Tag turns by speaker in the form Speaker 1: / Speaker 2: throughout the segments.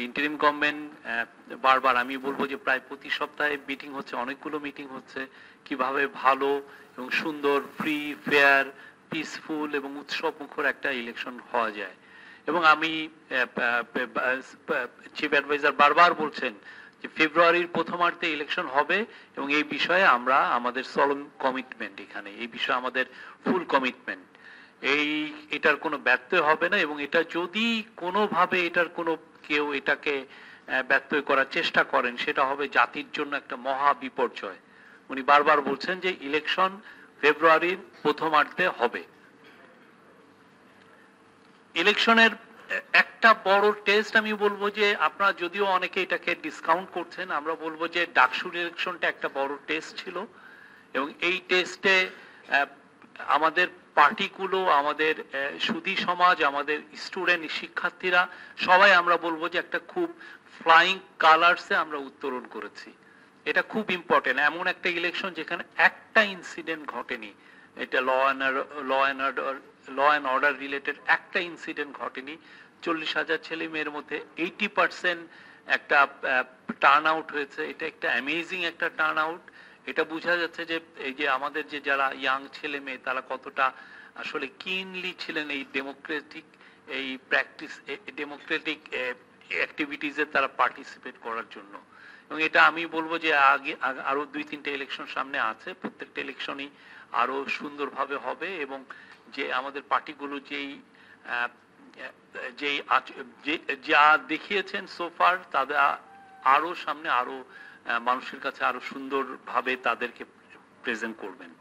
Speaker 1: Interim government বারবার আমি বলবো যে প্রায় প্রতি সপ্তাহে মিটিং হচ্ছে, অনেকগুলো মিটিং হচ্ছে কিভাবে ভালো এবং সুন্দর, ফ্রি, ফেয়ার, পিসফুল এবং উৎসব মুখর একটা ইলেকশন হওয়া যায়। এবং আমি চিফ অ্যাডভাইজার বারবার বলছেন যে ফেব্রুয়ারির প্রথমার্ধে ইলেকশন হবে এবং এই বিষয়ে আমরা আমাদের সলম কমিটমেন্ট, এখানে এই বিষয়ে আমাদের ফুল কমিটমেন্ট, এটার কোনো ব্যর্থ হবে না। এবং এটা যদি কোনোভাবে এটার কোনো কেউ এটাকে ব্যর্থ করার চেষ্টা করেন সেটা হবে জাতির জন্য একটা মহা বিপর্যয়। উনি বারবার বলছেন যে ইলেকশন ফেব্রুয়ারির প্রথমার্ধে হবে। ইলেকশনের একটা বড় টেস্ট আমি বলবো যে আপনারা যদিও অনেকে এটাকে ডিসকাউন্ট করছেন, আমরা বলবো যে ডাকসুর ইলেকশনটা একটা বড় টেস্ট ছিল এবং এই টেস্টে আমাদের পার্টিগুলো, আমাদের সুধী সমাজ, আমাদের স্টুডেন্ট, শিক্ষার্থীরা সবাই আমরা বলবো যে একটা খুব ফ্লাইং কালার্সে আমরা উত্তরণ করেছি। এটা খুব ইম্পর্টেন্ট, এমন একটা ইলেকশন যেখানে একটা ইনসিডেন্ট ঘটেনি, এটা ল অ্যান্ড অর্ডার রিলেটেড একটা ইনসিডেন্ট ঘটেনি। 40,000 ছেলে মেয়ের মধ্যে 80% একটা টার্ন আউট হয়েছে। এটা একটা অ্যামেজিং একটা টার্ন আউট। এটা বোঝা যাচ্ছে যে এই যে আমাদের যে যারা ইয়াং ছেলে মেয়ে তারা কতটা আসলে কিনলি ছিলেন এই ডেমোক্রেটিক অ্যাক্টিভিটিসে তারা পার্টিসিপেট করার জন্য। এবং এটা আমি বলবো যে আগে আরো 2-3টে ইলেকশন সামনে আছে, প্রত্যেকটা ইলেকশনই আরো সুন্দরভাবে হবে এবং যে আমাদের পার্টিগুলো যা দেখিয়েছেন সোফার তাদের আরো সামনে আরো মানুষের কাছে আরো সুন্দরভাবে তাদেরকে প্রেজেন্ট করবেন।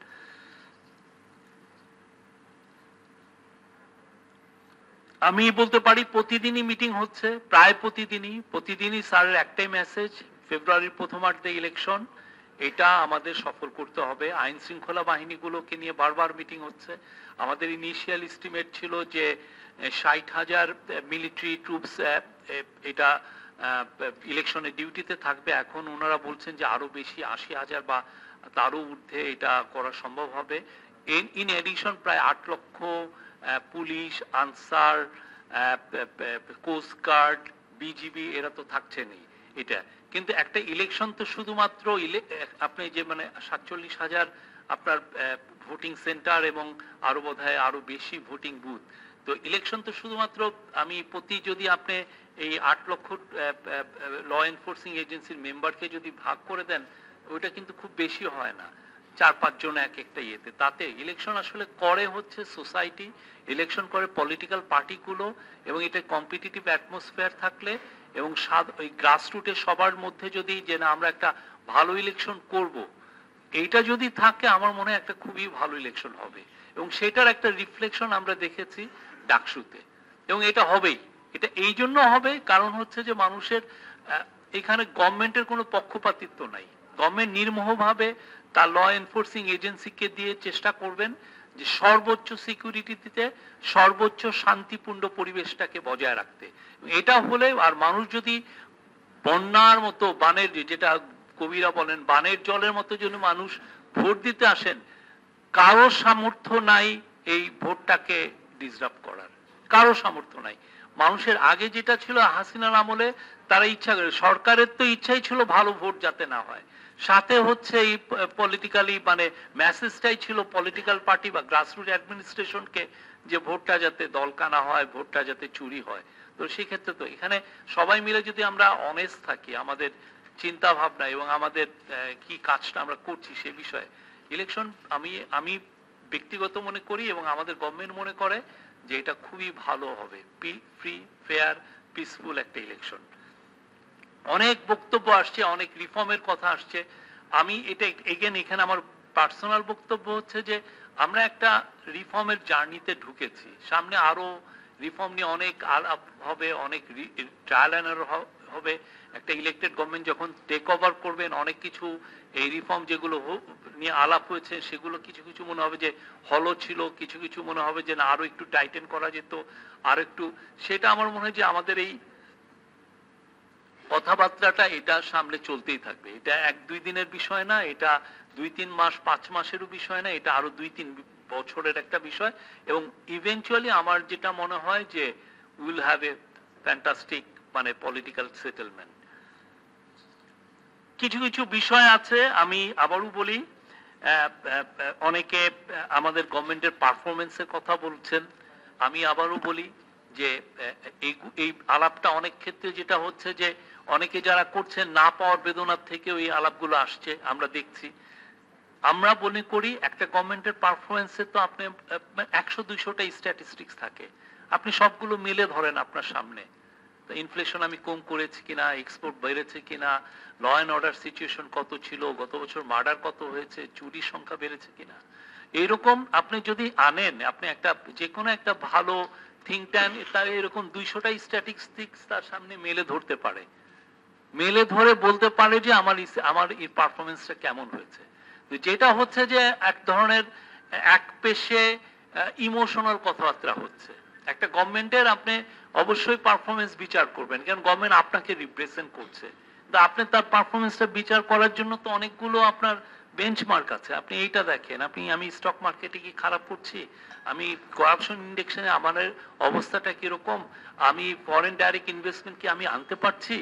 Speaker 1: আমি বলতে পারি প্রতিদিনই মিটিং হচ্ছে, প্রায় প্রতিদিনই স্যারের একটাই মেসেজ, ফেব্রুয়ারির প্রথমার্ধে ইলেকশন, এটা আমাদের সফল করতে হবে। আইন শৃঙ্খলা বাহিনীগুলোকে নিয়ে বারবার মিটিং হচ্ছে। আমাদের ইনিশিয়াল এস্টিমেট ছিল যে 60,000 মিলিটারি ট্রুপস এটা ইলেকশনে ডিউটিতে থাকবে। এখন ওনারা বলছেন যে আরো বেশি 80,000 বা তারও ঊর্ধ্বে এটা করা সম্ভব হবে। ইন এডিশন প্রায় 8 লক্ষ police, Ansar, coast guard, BGB এরা তো থাকছেনই। এটা কিন্তু একটা ইলেকশন তো শুধুমাত্র আপনি যে 47,000 আপনার ভোটিং সেন্টার এবং আরো বোধহয় আরো বেশি ভোটিং বুথ, তো ইলেকশন তো শুধুমাত্র আমি যদি আপনি এই 8 লক্ষ ল এনফোর্সিং এজেন্সির মেম্বারকে যদি ভাগ করে দেন, ওইটা কিন্তু খুব বেশি হয় না, 4-5 জন এক একটা ইয়েতে। তাতে ইলেকশন আসলে করে হচ্ছে সোসাইটি, ইলেকশন করে পলিটিক্যাল পার্টিগুলো, এবং এটা কম্পিটিটিভ অ্যাটমসফিয়ার থাকলে এবং ওই গ্রাসরুটে সবার মধ্যে যদি যে না আমরা একটা ভালো ইলেকশন করব, এইটা যদি থাকে আমার মনে হয় একটা খুবই ভালো ইলেকশন হবে। এবং সেটার একটা রিফ্লেকশন আমরা দেখেছি ডাকসুতে, এবং এটা হবেই। এটা এই জন্য হবে কারণ হচ্ছে যে মানুষের এখানে গভর্নমেন্টের কোনো পক্ষপাতিত্ব নাই। গভর্নমেন্ট নির্মোহভাবে তার ল এনফোর্সিং এজেন্সিকে দিয়ে চেষ্টা করবেন যে সর্বোচ্চ সিকিউরিটি দিতে, সর্বোচ্চ শান্তিপূর্ণ পরিবেশটাকে বজায় রাখতে। এটা হলে আর মানুষ যদি বন্যার মতো, বানের, যেটা কবিরা বলেন বানের জলের মতো যদি মানুষ ভোট দিতে আসেন, কারো সামর্থ্য নাই এই ভোটটাকে ডিসরাপ্ট করার, কারো সামর্থ্য নাই। মানুষের আগে যেটা ছিল হাসিনার আমলে, তারা ইচ্ছা করে, সরকারের তো ইচ্ছাই ছিল ভালো ভোট যাতে না হয়, সাথে হচ্ছে এই পলিটিক্যালি মেসেজটাই ছিল পলিটিক্যাল পার্টি বা গ্রাসরুট অ্যাডমিনিস্ট্রেশনকে যে ভোটটা যাতে দলকানা হয়, ভোটটা যাতে চুরি হয়। তো সেই ক্ষেত্রে তো এখানে সবাই মিলে যদি আমরা অনেস্ট থাকি আমাদের চিন্তা ভাবনা এবং আমাদের কি কাজটা আমরা করছি সে বিষয়ে, ইলেকশন আমি ব্যক্তিগত মনে করি এবং আমাদের গভর্নমেন্ট মনে করে যে এটা খুবই ভালো হবে, ফ্রি, ফেয়ার, পিসফুল একটা ইলেকশন। অনেক বক্তব্য আসছে, অনেক রিফর্মের কথা আসছে। আমি এটা এখানে আমার পার্সোনাল বক্তব্য হচ্ছে যে আমরা একটা রিফর্মের জার্নিতে ঢুকেছি, সামনে আরো রিফর্ম নিয়ে অনেক আলাপ হবে, অনেক ট্রায়াল অ্যান্ড এরর হবে। একটা ইলেক্টেড গভর্নমেন্ট যখন টেক ওভার করবেন, অনেক কিছু এই রিফর্ম যেগুলো নিয়ে আলাপ হয়েছে সেগুলো কিছু কিছু মনে হবে যে হলো ছিল, কিছু কিছু মনে হবে যে না আরো একটু টাইটেন করা যেত, আর একটু। সেটা আমার মনে হয় যে আমাদের এই কথাবার্তাটা এটা সামনে চলতেই থাকবে। এটা 1-2 দিনের বিষয় না, এটা 2-3 মাস 5 মাসেরও বিষয় না, এটা আরো 2-3 বছরের একটা বিষয়। এবং ইভেন্চুয়ালি আমার যেটা মনে হয় যে উইল হ্যাভ এ ফ্যান্টাস্টিক মানে পলিটিক্যাল সেটেলমেন্ট। কিছু কিছু বিষয় আছে, আমি আবারও বলি, অনেকে আমাদের গভর্নমেন্টের পারফরমেন্সের কথা বলছেন। আমি আবারও বলি যে এই আলাপটা অনেক ক্ষেত্রে যেটা হচ্ছে যে অনেকে যারা করছেন না পাওয়ার বেদনার থেকেও এই আলাপগুলো আসছে, আমরা দেখছি। আমরা মনে করি একটা গভর্নমেন্টের পারফরমেন্সে তো আপনি 100-200টা স্ট্যাটিস্টিক্স থাকে, আপনি সবগুলো মিলে ধরেন আপনার সামনে। ইনফ্লেশন আমি কম করেছি কিনা, এক্সপোর্ট বেড়েছে কিনা, ল অ্যান্ড অর্ডার সিচুয়েশন কত ছিল, গত বছর মার্ডার কত হয়েছে, চুরির সংখ্যা বেড়েছে কিনা, এইরকম আপনি যদি আনেন, আপনি একটা যে কোনো একটা ভালো থিঙ্ক ট্যাঙ্ক তার এরকম 200টা স্ট্যাটিস্টিক্স তার সামনে মেলে ধরতে পারে, মেলে ধরে বলতে পারে যে আমার এই পারফরমেন্সটা কেমন হয়েছে। যেটা হচ্ছে যে এক ধরনের এক পেশে ইমোশনাল কথাবার্তা হচ্ছে। একটা গভর্নমেন্টের আপনি অবশ্যই পারফরমেন্স বিচার করবেন, কারণ গভর্নমেন্ট আপনাকে রিপ্রেজেন্ট করছে। আপনি তার পারফরমেন্সটা বিচার করার জন্য তো অনেকগুলো আপনার বেঞ্চমার্ক আছে। আপনি এইটা দেখেন, আমি স্টক মার্কেটে কি খারাপ করছি, আমি করাপশন ইন্ডেক্সে আমার অবস্থাটা কিরকম, আমি ফরেন ডাইরেক্ট ইনভেস্টমেন্ট কি আমি আনতে পারছি,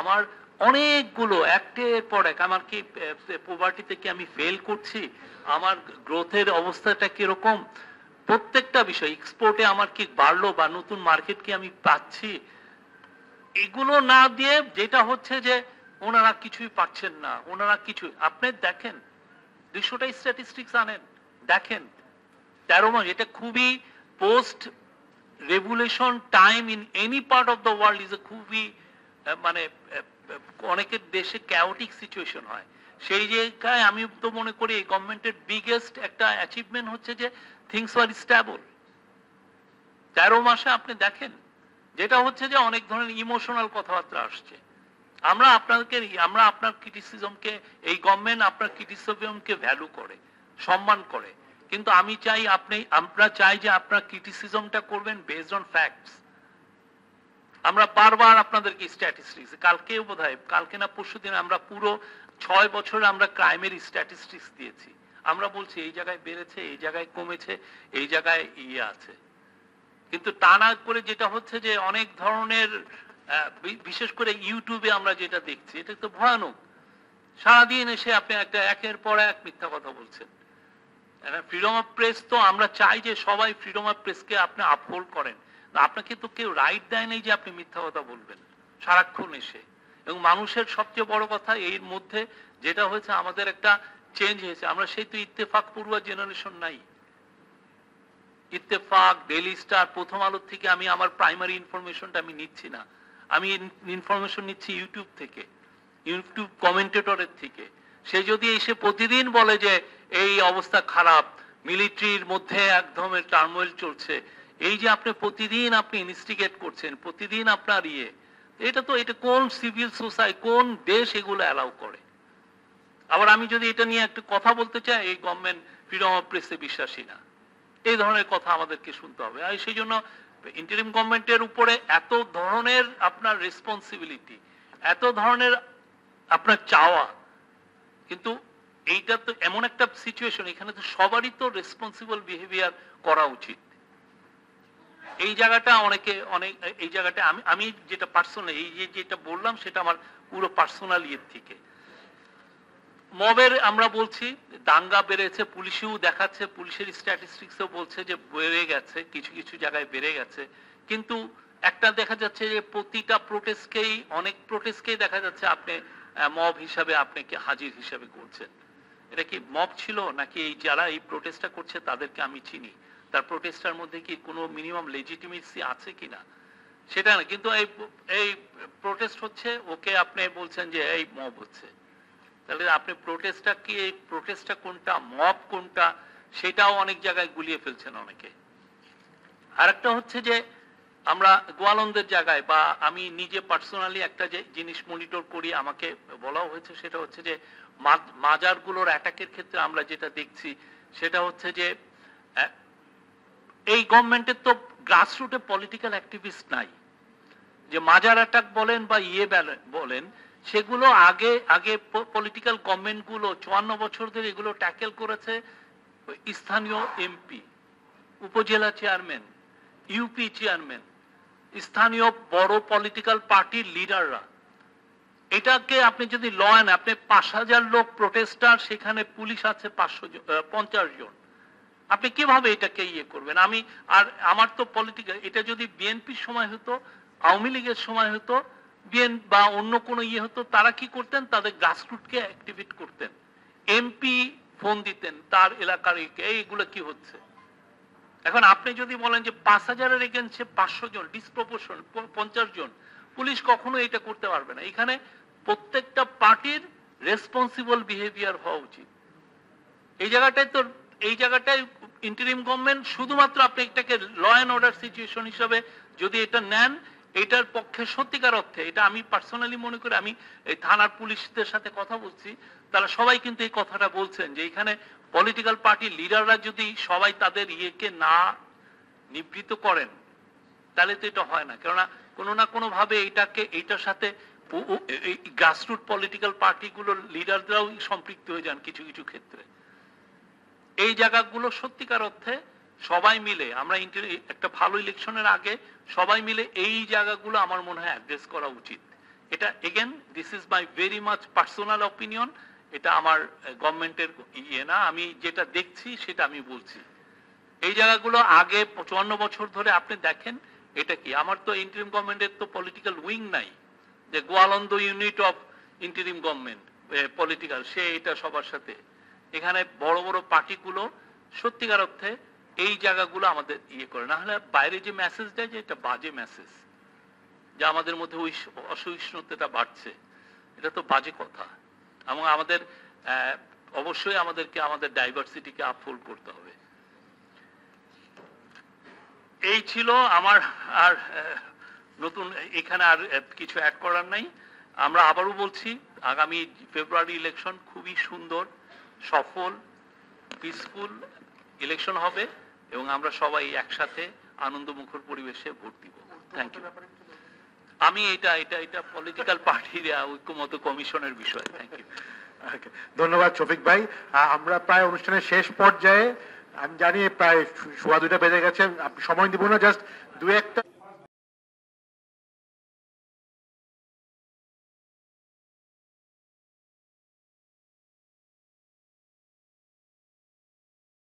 Speaker 1: আমার অনেকগুলো একটের পর এক, আমার কি পভার্টিতে কি আমি ফেল করছি, আমার গ্রোথের অবস্থাটা কিরকম, প্রত্যেকটা বিষয়, এক্সপোর্টে আমার কি বাড়লো বা নতুন মার্কেট কি আমি পাচ্ছি, এগুলো না দিয়ে যেটা হচ্ছে যে ওনারা কিছুই পাচ্ছেন না, ওনারা কিছু, আপনি দেখেন 200টা স্ট্যাটিস্টিক্স আনেন, দেখেন 13 মাস, এটা খুবই post revolution time in any part of the world is a খুবই মানে অনেকের দেশে ক্যাওটিক সিচুয়েশন হয়। সেই জায়গায় আমি তো মনে করি এই গভর্নমেন্টের বিগেস্ট একটা অ্যাচিভমেন্ট হচ্ছে যে থিংস আর স্টেবল। 13 মাসে আপনি দেখেন যেটা হচ্ছে যে অনেক ধরনের ইমোশনাল কথাবার্তা আসছে। আমরা আপনার ক্রিটিসিজমকে, এই গভর্নমেন্ট আপনার ক্রিটিসিজমকে ভ্যালু করে, সম্মান করে, কিন্তু আমরা চাই যে আপনার ক্রিটিসিজমটা করবেন বেসড অন ফ্যাক্টস। আমরা বারবার আপনাদেরকে স্ট্যাটিস্টিক্স, কালকেও বোধহয়, কালকে না পরশুদিন আমরা পুরো 6 বছরে আমরা ক্রাইমের স্ট্যাটিস্টিক্স দিয়েছি। আমরা বলছি এই জায়গায় বেড়েছে, এই জায়গায় কমেছে, এই জায়গায় ইয়ে আছে, কিন্তু তা না করে যেটা হচ্ছে যে অনেক ধরনের, বিশেষ করে ইউটিউবে আমরা যেটা দেখছি এটা তো ভয়ানক। সারাদিন এসে আপনি একটা একের পর এক মিথ্যা কথা বলছেন। ফ্রিডম অফ প্রেস তো আমরা চাই যে সবাই ফ্রিডম অফ প্রেসকে আপনি আপহোল্ড করেন, আপনাকে তো কেউ রাইট দেয় নাই যে আপনি মিথ্যা কথা বলবেন সারাক্ষণ এসে। এবং মানুষের সবচেয়ে বড় কথা এর মধ্যে যেটা হয়েছে, আমাদের একটা চেঞ্জ হয়েছে, আমরা সেই তো ইত্তেফাক পড়ুয়া জেনারেশন নাই। ইত্তেফাক, ডেইলি স্টার, প্রথম আলোর থেকে আমি আমার প্রাইমারি ইনফরমেশনটা আমি নিচ্ছি না, আমি ইনফরমেশন নিচ্ছি ইউটিউব থেকে, ইউটিউব কমেন্টেটরের থেকে। সে যদি এসে প্রতিদিন বলে যে এই অবস্থা খারাপ, মিলিটারির মধ্যে একদমের টার্মোইল চলছে, এই যে আপনি প্রতিদিন আপনি ইনস্টিগেট করছেন, প্রতিদিন আপনার এটা কোন সিভিল সোসাইটি, কোন দেশ এগুলো অ্যালাউ করে? আবার আমি যদি এটা নিয়ে একটু কথা বলতে চাই, এই গভর্নমেন্ট ফ্রিডম অফ প্রেসে বিশ্বাসী না, এই ধরনের কথা আমাদেরকে শুনতে হবে। আর সেই জন্য ইন্টারিম গভর্নমেন্টের উপরে এত ধরনের আপনার রেসপন্সিবিলিটি, এত ধরনের আপনার চাওয়া, কিন্তু এইটা তো এমন একটা সিচুয়েশন, এখানে তো সবারই তো রেসপন্সিবল বিহেভিয়ার করা উচিত। এই জায়গাটা এই জায়গাটা আমি যেটা পার্সোনাল, এই যেটা বললাম সেটা আমার পুরো পার্সোনাল ইয়ের থেকে। মবের আমরা বলছি দাঙ্গা বেড়েছে, পুলিশেও দেখাচ্ছে, পুলিশের স্ট্যাটিস্টিক্সও বলছে যে বেড়ে গেছে, কিছু কিছু জায়গায় বেড়ে গেছে, কিন্তু একটা দেখা যাচ্ছে যে প্রতিটা প্রোটেস্টকেই, অনেক প্রোটেস্টকেই দেখা যাচ্ছে আপনি মব হিসাবে আপনাকে হাজির হিসাবে করছেন। এটা কি মব ছিল নাকি এই যারা এই প্রোটেস্টটা করছে তাদেরকে আমি চিনি, তার প্রোটেস্টার মধ্যে কি কোনো মিনিমাম লেজিটিমেসি আছে কিনা সেটা না, কিন্তু এই প্রোটেস্ট হচ্ছে, ওকে আপনি বলছেন যে এই মব হচ্ছে, তাহলে আপনি প্রোটেস্টটা কি, এই প্রোটেস্টটা কোনটা, মব কোনটা, সেটাও অনেক জায়গায় গুলিয়ে ফেলছেন অনেকে। আরেকটা হচ্ছে যে আমরা গোয়ালন্দের জায়গায়, বা আমি নিজে পার্সোনালি একটা যে জিনিস মনিটর করি, আমাকে বলাও হয়েছে, সেটা হচ্ছে যে মাজারগুলোর অ্যাটাকের ক্ষেত্রে আমরা যেটা দেখছি সেটা হচ্ছে যে এই গভর্নমেন্টের তো গ্রাসরুটে পলিটিক্যাল অ্যাক্টিভিস্ট নাই, যে মাজার অ্যাটাক বলেন বা বলেন, সেগুলো আগে পলিটিক্যাল গভর্নমেন্ট গুলো 54 বছর ধরে এগুলো ট্যাকেল করেছে। স্থানীয় এমপি, উপজেলা চেয়ারম্যান, ইউপি চেয়ারম্যান, স্থানীয় বড় পলিটিক্যাল পার্টির লিডাররা। এটাকে আপনি যদি লয়েন, আপনি 5,000 লোক প্রোটেস্টার, সেখানে পুলিশ আছে 50 জন, আপনি কিভাবে এটাকে ইয়ে করবেন? আমি আর আমার তো পলিটিক্যাল, এটা যদি বিএনপির সময় হতো, আওয়ামী লীগের সময় হতো, বা অন্য কোনো ইয়ে হতো, তারা কি করতেন? তাদের গ্রাসরুটকে অ্যাক্টিভেট করতেন, এমপি ফোন দিতেন তার এলাকার, এইগুলো কি হচ্ছে। এখন আপনি যদি বলেন যে 5,000-এর এগেন্সে 500 জন, ডিসপ্রপোর্শন 50 জন, পুলিশ কখনো এটা করতে পারবে না। এখানে প্রত্যেকটা পার্টির রেসপন্সিবল বিহেভিয়ার হওয়া উচিত। এই জায়গাটায় ইন্টারিম গভর্নমেন্ট শুধুমাত্র আপনি এটাকে ল অ্যান্ড অর্ডার সিচুয়েশন হিসাবে যদি এটা নেন, এটার পক্ষে সত্যিকার অর্থে, এটা আমি পার্সোনালি মনে করি, আমি এই থানার পুলিশদের সাথে কথা বলছি, তারা সবাই কিন্তু এই কথাটা বলছেন যে এখানে পলিটিক্যাল পার্টির লিডাররা যদি সবাই তাদের ইয়েকে না নিবৃত করেন, তাহলে তো এটা হয় না। কেননা কোনো না কোনো ভাবে এইটার সাথে গ্রাসরুট পলিটিক্যাল পার্টিগুলোর লিডাররাও সম্পৃক্ত হয়ে যান কিছু কিছু ক্ষেত্রে। এই জায়গাগুলো সত্যিকার অর্থে সবাই মিলে, আমরা একটা ভালো ইলেকশনের আগে সবাই মিলে এই জায়গাগুলো আমার মনে হয় অ্যাড্রেস করা উচিত। এটা again, this is my very much personal opinion, এটা আমার গভর্নমেন্টের ইয়ে না, আমি যেটা দেখছি সেটা আমি বলছি। এই জায়গাগুলো আগে 54 বছর ধরে আপনি দেখেন, এটা কি, আমার তো ইন্টারিম গভর্নমেন্টের তো পলিটিক্যাল উইং নাই, যে Goalanda unit of interim government political, সে এটা সবার সাথে। এখানে বড় বড় পার্টিগুলো সত্যিকার অর্থে এই জায়গাগুলো আমাদের ইয়ে করে, না হলে বাইরে যে মেসেজ দেয় যে এটা বাজে মেসেজ, যে আমাদের মধ্যে ওই অসহিষ্ণুতাটা বাড়ছে, এটা তো বাজে কথা। এবং আমাদের অবশ্যই আমাদেরকে আমাদের ডাইভার্সিটিকে আপহোল্ড করতে হবে। এই ছিল আমার, আর নতুন এখানে আর কিছু অ্যাড করার নাই। আমরা আবারও বলছি, আগামী ফেব্রুয়ারি ইলেকশন খুবই সুন্দর, সফল, পিসফুল ইলেকশন হবে এবং আমরা সবাই একসাথে আনন্দমুখর পরিবেশে ভোট দিব। Thank you. আমি এটা পলিটিক্যাল পার্টির ঐক্যমত কমিশনের বিষয়। Thank you.
Speaker 2: ধন্যবাদ শফিক ভাই। আমরা প্রায় অনুষ্ঠানের শেষ পর্যায়ে, আমি জানি প্রায় 2:15 বেজে গেছে, সময় দিব না, জাস্ট দু একটা